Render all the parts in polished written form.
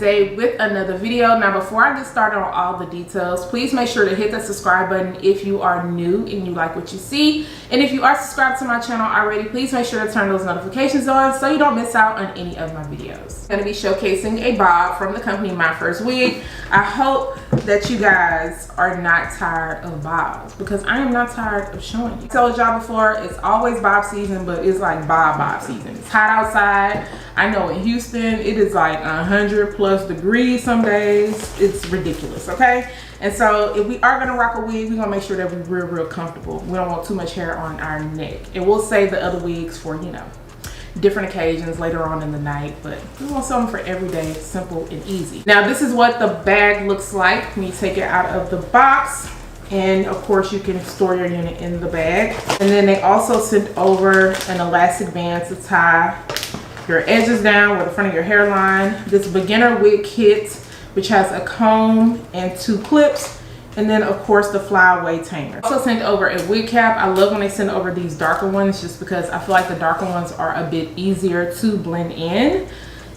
today with another video. Now before I get started on all the details, please make sure to hit the subscribe button if you are new and you like what you see, and if you are subscribed to my channel already, please make sure to turn those notifications on so you don't miss out on any of my videos. I'm going to be showcasing a bob from the company Myfirstwig. I hope that you guys are not tired of bobs, because I am not tired of showing you. I told y'all before, it's always bob season, but it's like bob season. It's hot outside. I know in Houston it is like 100+ degrees some days. It's ridiculous, okay? And so if we are gonna rock a wig, we're gonna make sure that we're real comfortable. We don't want too much hair on our neck, and we'll save the other wigs for, you know, different occasions later on in the night, but we want something for every day, simple and easy. Now this is what the bag looks like when you take it out of the box, and of course you can store your unit in the bag. And then they also sent over an elastic band to tie your edges down with the front of your hairline, this beginner wig kit which has a comb and 2 clips, and then of course the flyaway tamer. Also sent over a wig cap. I love when they send over these darker ones just because I feel like the darker ones are a bit easier to blend in.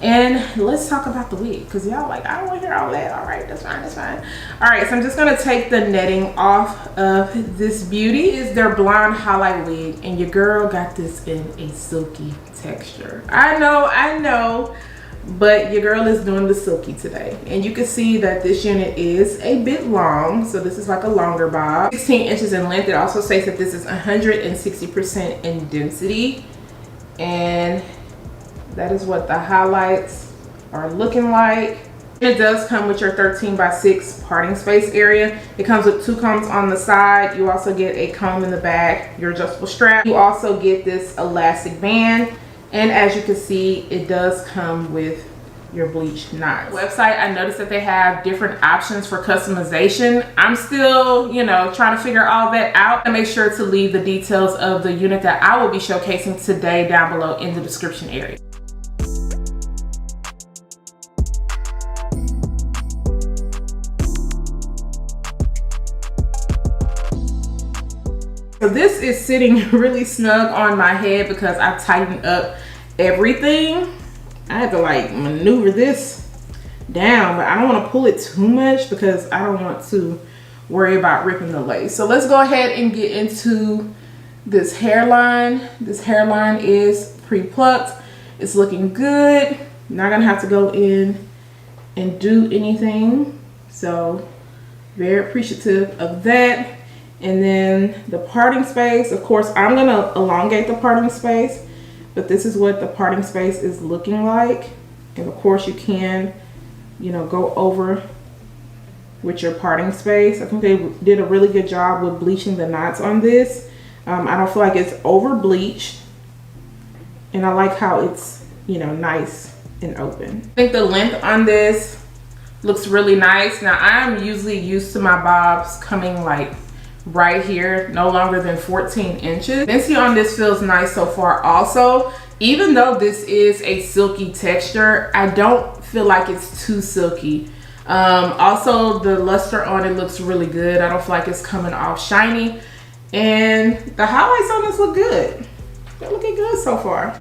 And let's talk about the wig, because y'all like, I don't want to hear all that. All right, that's fine, that's fine. All right, so I'm just gonna take the netting off of this beauty. Is their blonde highlight wig, and your girl got this in a silky texture. I know, but your girl is doing the silky today. And you can see that this unit is a bit long, so this is like a longer bob. 16 inches in length. It also says that this is 160% in density, and that is what the highlights are looking like. It does come with your 13x6 parting space area. It comes with 2 combs on the side. You also get a comb in the back, your adjustable strap. You also get this elastic band. And as you can see, it does come with your bleached knots. Website, I noticed that they have different options for customization. I'm still, you know, trying to figure all that out, and make sure to leave the details of the unit that I will be showcasing today down below in the description area. So this is sitting really snug on my head because I've tightened up everything. I have to like maneuver this down, but I don't want to pull it too much because I don't want to worry about ripping the lace. So let's go ahead and get into this hairline. This hairline is pre-plucked. It's looking good. Not gonna have to go in and do anything. So very appreciative of that. And then the parting space, of course, I'm gonna elongate the parting space, but this is what the parting space is looking like. And of course you can, you know, go over with your parting space. I think they did a really good job with bleaching the knots on this. I don't feel like it's over bleached, and I like how it's, you know, nice and open. I think the length on this looks really nice. Now I'm usually used to my bobs coming like right here, no longer than 14 inches. Density on this feels nice so far also. Even though this is a silky texture, I don't feel like it's too silky. Also the luster on it looks really good. I don't feel like it's coming off shiny, and the highlights on this look good. They're looking good so far.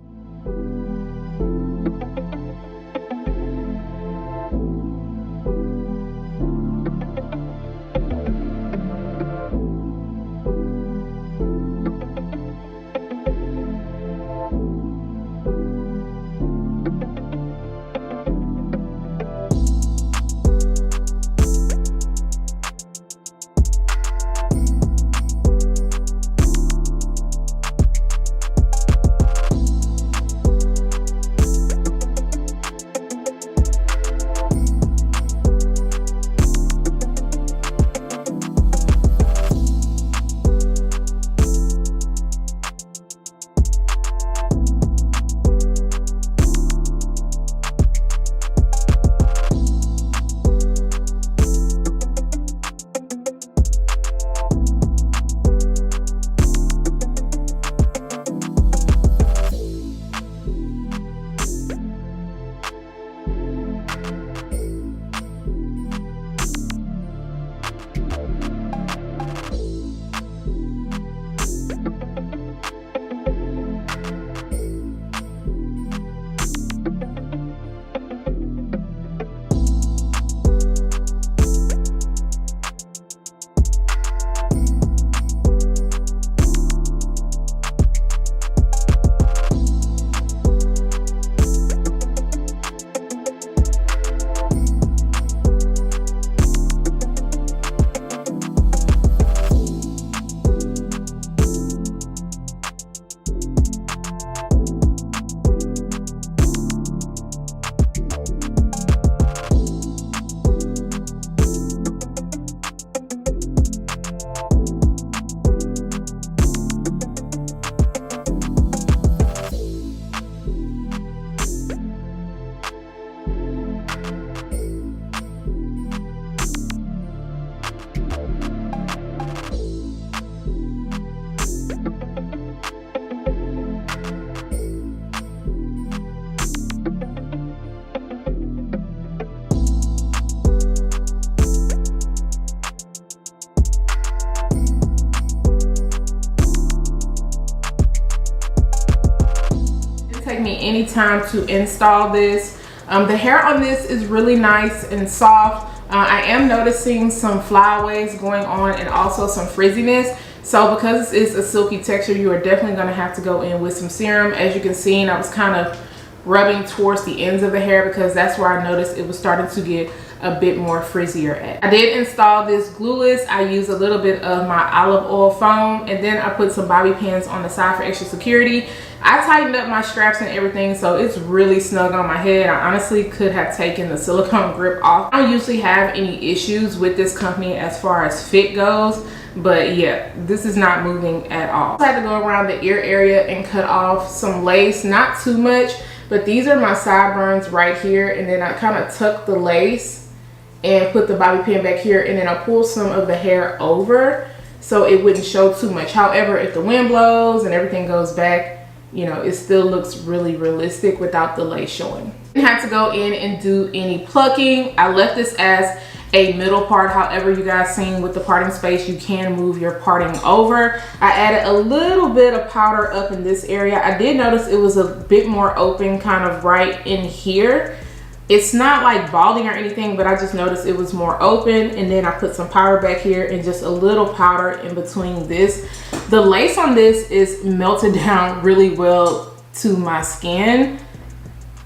take me any time to install this. The hair on this is really nice and soft. I am noticing some flyaways going on and also some frizziness. So because it's a silky texture, you are definitely going to have to go in with some serum. As you can see, and I was kind of rubbing towards the ends of the hair because that's where I noticed it was starting to get a bit more frizzier at. I did install this glueless. I used a little bit of my olive oil foam, and then I put some bobby pins on the side for extra security. I tightened up my straps and everything, so it's really snug on my head. I honestly could have taken the silicone grip off. I don't usually have any issues with this company as far as fit goes, but yeah, this is not moving at all. I had to go around the ear area and cut off some lace, not too much, but these are my sideburns right here, and then I kind of tuck the lace and put the bobby pin back here, and then I pull some of the hair over so it wouldn't show too much. However, if the wind blows and everything goes back, you know, it still looks really realistic without the lace showing. Didn't have to go in and do any plucking. I left this as a middle part. However, you guys seen with the parting space, you can move your parting over. I added a little bit of powder up in this area. I did notice it was a bit more open kind of right in here. It's not like balding or anything, but I just noticed it was more open, and then I put some powder back here and just a little powder in between this. The lace on this is melted down really well to my skin.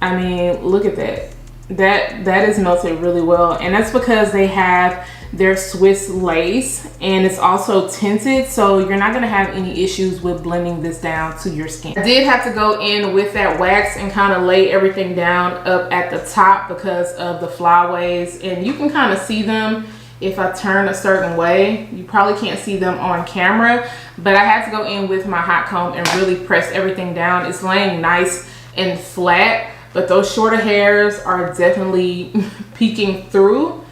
I mean, look at that. That is melted really well, and that's because they have their Swiss lace, and it's also tinted, so you're not going to have any issues with blending this down to your skin. I did have to go in with that wax and kind of lay everything down up at the top because of the flyaways, and you can kind of see them if I turn a certain way. You probably can't see them on camera, but I had to go in with my hot comb and really press everything down. It's laying nice and flat, but those shorter hairs are definitely peeking through,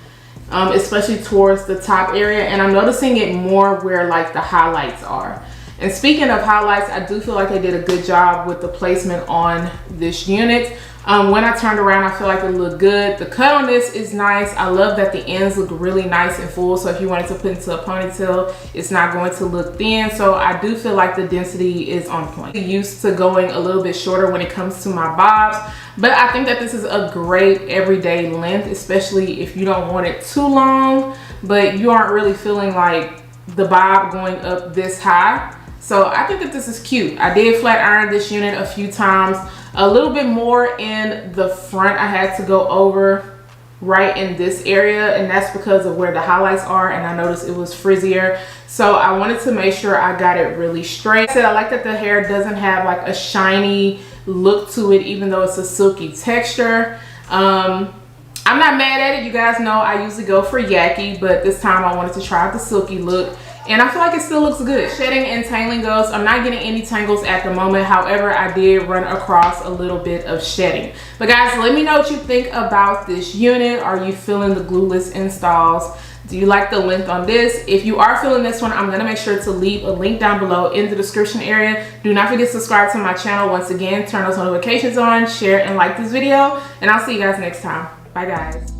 especially towards the top area, and I'm noticing it more where like the highlights are. And speaking of highlights, I do feel like they did a good job with the placement on this unit. When I turned around, I feel like it looked good. The cut on this is nice. I love that the ends look really nice and full, so if you wanted to put into a ponytail, it's not going to look thin. So I do feel like the density is on point. I'm used to going a little bit shorter when it comes to my bobs, but I think that this is a great everyday length, especially if you don't want it too long, but you aren't really feeling like the bob going up this high. So I think that this is cute. I did flat iron this unit a few times, a little bit more in the front. I had to go over right in this area, and that's because of where the highlights are, and I noticed it was frizzier. So I wanted to make sure I got it really straight. I said I like that the hair doesn't have like a shiny look to it, even though it's a silky texture. I'm not mad at it. You guys know I usually go for yucky, but this time I wanted to try out the silky look, and I feel like it still looks good. Shedding and tangling goes, I'm not getting any tangles at the moment. However, I did run across a little bit of shedding. But guys, let me know what you think about this unit. Are you feeling the glueless installs? Do you like the length on this? If you are feeling this one, I'm going to make sure to leave a link down below in the description area. Do not forget to subscribe to my channel. Once again, turn those notifications on, share and like this video, and I'll see you guys next time. Bye guys.